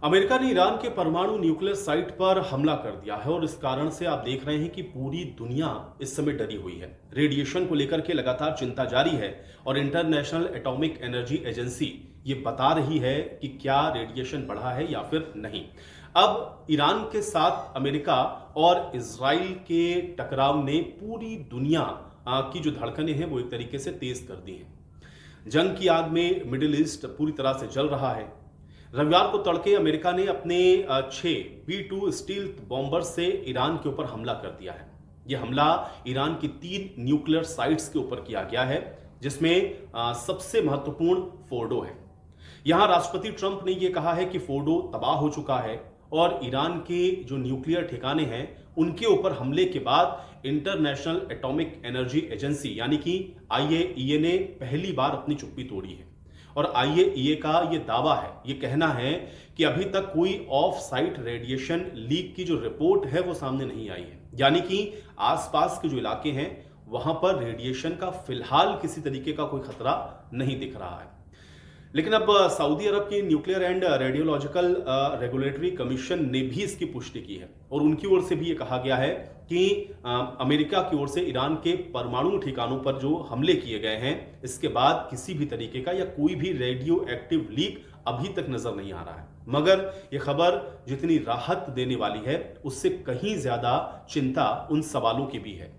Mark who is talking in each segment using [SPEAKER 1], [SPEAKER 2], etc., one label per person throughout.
[SPEAKER 1] America ने Iran के परमाणु न्यूक्लियर साइट पर हमला कर दिया है और इस कारण से आप देख रहे हैं कि पूरी दुनिया इस समय डरी हुई है। रेडिएशन को लेकर के लगातार चिंता जारी है और इंटरनेशनल एटॉमिक एनर्जी एजेंसी ये बता रही है कि क्या रेडिएशन बढ़ा है या फिर नहीं। अब ईरान के साथ अमेरिका और इजराइल के टकराव ने पूरी दुनिया की जो धड़कनें हैं वो एक तरीके से तेज कर दी हैं। जंग की आग में मिडिल ईस्ट पूरी तरह से जल रहा है। रविवार को तड़के अमेरिका ने अपने 6 B-2 स्टील्थ बॉम्बर से ईरान के ऊपर हमला कर दिया है। यह हमला ईरान की 3 न्यूक्लियर साइट्स के ऊपर किया गया है, जिसमें सबसे महत्वपूर्ण फोर्डो है। यहां राष्ट्रपति ट्रंप ने यह कहा है कि फोर्डो तबाह हो चुका है और ईरान के जो न्यूक्लियर ठिकाने हैं उनके ऊपर हमले के बाद इंटरनेशनल एटॉमिक एनर्जी एजेंसी यानी कि IAEA ने पहली बार अपनी चुप्पी तोड़ी है। और IAEA का ये दावा है, ये कहना है कि अभी तक कोई ऑफ साइट रेडिएशन लीक की जो रिपोर्ट है वो सामने नहीं आई है, यानी कि आसपास के जो इलाके हैं वहां पर रेडिएशन का फिलहाल किसी तरीके का कोई खतरा नहीं दिख रहा है। लेकिन अब सऊदी अरब की nuclear and radiological regulatory commission ने भी इसकी पुष्टि की है और उनकी ओर से भी ये कहा गया है कि अमेरिका की ओर से ईरान के परमाणु ठिकानों पर जो हमले किए गए हैं इसके बाद किसी भी तरीके का या कोई भी रेडियो एक्टिव लीक अभी तक नजर नहीं आ रहा है। मगर ये खबर जितनी राहत देने वाली है उससे कहीं ज्यादा चिंता उन सवालों की भी है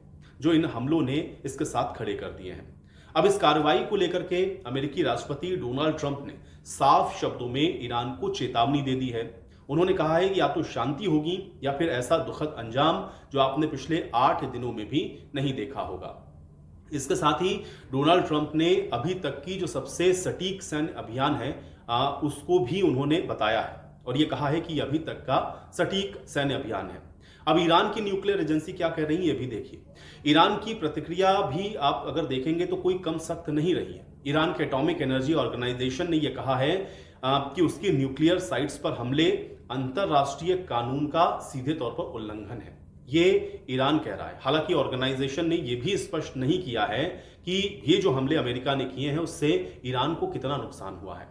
[SPEAKER 1] जो इन हमलों ने इसके साथ खड़े कर दिए हैं। अब इस कार्रवाई को लेकर के अमेरिकी राष्ट्रपति डोनाल्ड ट्रंप ने साफ शब्दों में ईरान को चेतावनी दे दी है। उन्होंने कहा है कि या तो शांति होगी या फिर ऐसा दुखद अंजाम जो आपने पिछले 8 दिनों में भी नहीं देखा होगा। इसके साथ ही डोनाल्ड ट्रंप ने अभी तक की जो सबसे सटीक सैन्य अभियान है उसको भी उन्होंने बताया है और ये कहा है कि अभी तक का सटीक सैन्य अभियान है। अब ईरान की न्यूक्लियर एजेंसी क्या कह रही है ये भी देखिए। ईरान की प्रतिक्रिया भी आप अगर देखेंगे तो कोई कम सख्त नहीं रही है। ईरान के एटॉमिक एनर्जी ऑर्गेनाइजेशन ने यह कहा है कि उसकी न्यूक्लियर साइट्स पर हमले अंतरराष्ट्रीय कानून का सीधे तौर पर उल्लंघन है, ये ईरान कह रहा है। हालांकि ऑर्गेनाइजेशन ने यह भी स्पष्ट नहीं किया है कि ये जो हमले अमेरिका ने किए हैं उससे ईरान को कितना नुकसान हुआ है।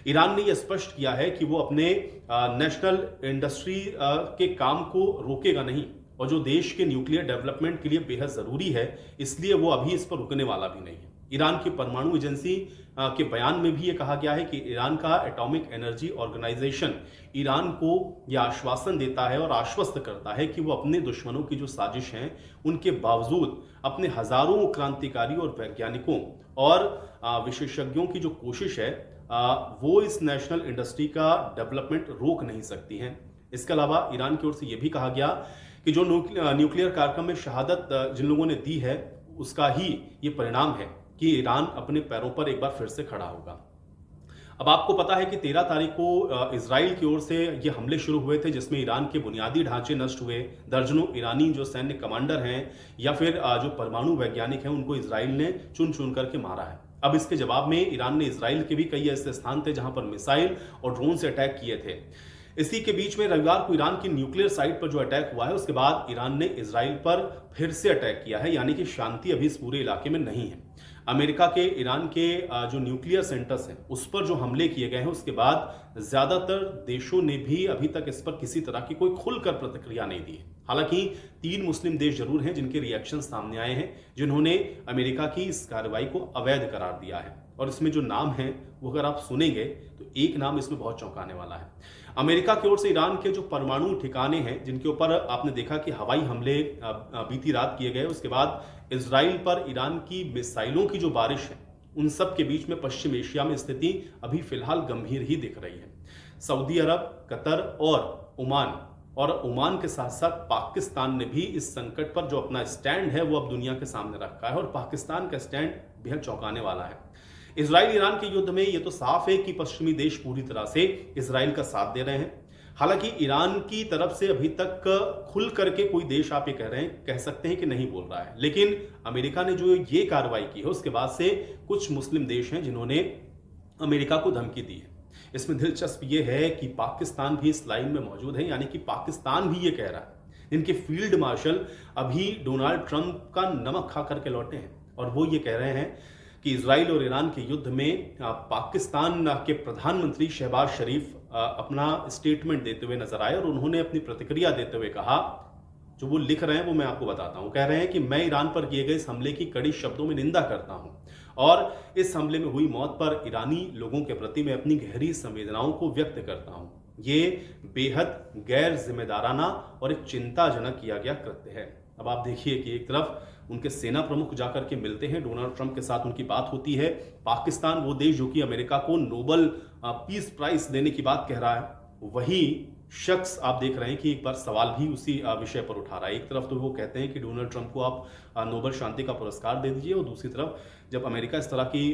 [SPEAKER 1] ईरान ने यह स्पष्ट किया है कि वो अपने नेशनल इंडस्ट्री के काम को रोकेगा नहीं और जो देश के न्यूक्लियर डेवलपमेंट के लिए बेहद जरूरी है इसलिए वो अभी इस पर रुकने वाला भी नहीं है। ईरान की परमाणु एजेंसी के बयान में भी ये कहा गया है कि ईरान का एटॉमिक एनर्जी ऑर्गेनाइजेशन ईरान को यह आश्वासन देता है और आश्वस्त करता है कि वो अपने दुश्मनों की जो साजिश हैं उनके बावजूद अपने हजारों क्रांतिकारी और वैज्ञानिकों और विशेषज्ञों की जो कोशिश है वो इस नेशनल इंडस्ट्री का डेवलपमेंट रोक नहीं सकती हैं। इसके अलावा ईरान की ओर से यह भी कहा गया कि जो न्यूक्लियर कार्यक्रम में शहादत जिन लोगों ने दी है उसका ही ये परिणाम है कि ईरान अपने पैरों पर एक बार फिर से खड़ा होगा। अब आपको पता है कि 13 तारीख को इजराइल की ओर से ये हमले शुरू हुए थे जिसमें ईरान के बुनियादी ढांचे नष्ट हुए। दर्जनों ईरानी जो सैन्य कमांडर हैं या फिर जो परमाणु वैज्ञानिक हैं उनको इजराइल ने चुन चुन करके मारा है। अब इसके जवाब में ईरान ने इजराइल के भी कई ऐसे स्थान थे जहां पर मिसाइल और ड्रोन से अटैक किए थे। इसी के बीच में रविवार को ईरान की न्यूक्लियर साइट पर जो अटैक हुआ है उसके बाद ईरान ने इजराइल पर फिर से अटैक किया है, यानी कि शांति अभी इस पूरे इलाके में नहीं है। अमेरिका के ईरान के जो न्यूक्लियर सेंटर्स हैं उस पर जो हमले किए गए हैं उसके बाद ज्यादातर देशों ने भी अभी तक इस पर किसी तरह की कोई खुलकर प्रतिक्रिया नहीं दी है। हालांकि 3 मुस्लिम देश जरूर हैं जिनके रिएक्शन सामने आए हैं, जिन्होंने अमेरिका की इस कार्रवाई को अवैध करार दिया है और इसमें जो नाम है वो अगर आप सुनेंगे तो एक नाम इसमें बहुत चौंकाने वाला है। अमेरिका की ओर से ईरान के जो परमाणु ठिकाने हैं जिनके ऊपर आपने देखा कि हवाई हमले बीती रात किए गए, उसके बाद इजराइल पर ईरान की मिसाइलों की जो बारिश है उन सब के बीच में पश्चिम एशिया में स्थिति अभी फिलहाल गंभीर ही दिख रही है। सऊदी अरब, कतर और ओमान के साथ साथ पाकिस्तान ने भी इस संकट पर जो अपना स्टैंड है वो अब दुनिया के सामने रखा है और पाकिस्तान का स्टैंड बेहद चौंकाने वाला है। इजराइल ईरान के युद्ध में ये तो साफ है कि पश्चिमी देश पूरी तरह से इजराइल का साथ दे रहे हैं। हालांकि ईरान की तरफ से अभी तक खुल करके कोई देश आप ये कह सकते हैं कि नहीं बोल रहा है, लेकिन अमेरिका ने जो ये कार्रवाई की है उसके बाद से कुछ मुस्लिम देश हैं जिन्होंने अमेरिका को धमकी दी है। इसमें दिलचस्प ये है कि पाकिस्तान भी इस लाइन में मौजूद है, यानी कि पाकिस्तान भी ये कह रहा है। इनके फील्ड मार्शल अभी डोनाल्ड ट्रंप का नमक खा करके लौटे हैं और वो ये कह रहे हैं कि इजराइल और ईरान के युद्ध में पाकिस्तान के प्रधानमंत्री शहबाज शरीफ अपना स्टेटमेंट देते हुए नजर आए और उन्होंने अपनी प्रतिक्रिया देते हुए कहा, जो वो लिख रहे हैं वो मैं आपको बताता हूं। कह रहे हैं कि मैं ईरान पर किए गए इस हमले की कड़ी शब्दों में निंदा करता हूं और इस हमले में हुई मौत पर ईरानी लोगों के प्रति मैं अपनी गहरी संवेदनाओं को व्यक्त करता हूं। ये बेहद गैर जिम्मेदाराना और एक चिंताजनक किया गया कृत्य है। अब आप देखिए कि एक तरफ उनके सेना प्रमुख जाकर के मिलते हैं, डोनाल्ड ट्रंप के साथ उनकी बात होती है। पाकिस्तान, वो देश जो कि अमेरिका को नोबेल पीस प्राइज देने की बात कह रहा है, वही शख्स आप देख रहे हैं कि एक बार सवाल भी उसी विषय पर उठा रहा है। एक तरफ तो वो कहते हैं कि डोनाल्ड ट्रंप को आप नोबेल शांति का पुरस्कार दे दीजिए, और दूसरी तरफ जब अमेरिका इस तरह की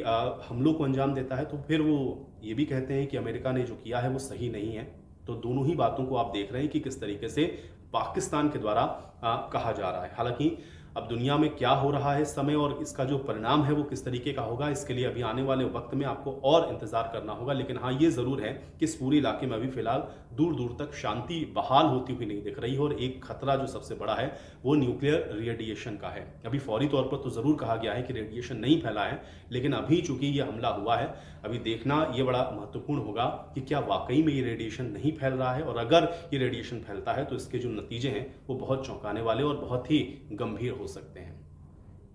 [SPEAKER 1] हमलों को अंजाम देता है तो फिर वो ये भी कहते हैं कि अमेरिका ने जो किया है वो सही नहीं है। तो दोनों ही बातों को आप देख रहे हैं कि किस तरीके से पाकिस्तान के द्वारा कहा जा रहा है। हालांकि अब दुनिया में क्या हो रहा है इस समय और इसका जो परिणाम है वो किस तरीके का होगा, इसके लिए अभी आने वाले वक्त में आपको और इंतजार करना होगा। लेकिन हाँ, ये जरूर है कि इस पूरे इलाके में अभी फिलहाल दूर दूर तक शांति बहाल होती हुई नहीं दिख रही है, और एक खतरा जो सबसे बड़ा है वो न्यूक्लियर रेडिएशन का है। अभी फौरी तौर पर तो जरूर कहा गया है कि रेडिएशन नहीं फैला है, लेकिन अभी चूंकि ये हमला हुआ है, अभी देखना ये बड़ा महत्वपूर्ण होगा कि क्या वाकई में ये रेडिएशन नहीं फैल रहा है, और अगर ये रेडिएशन फैलता है तो इसके जो नतीजे हैं वो बहुत चौंकाने वाले और बहुत ही गंभीर हो सकते हैं।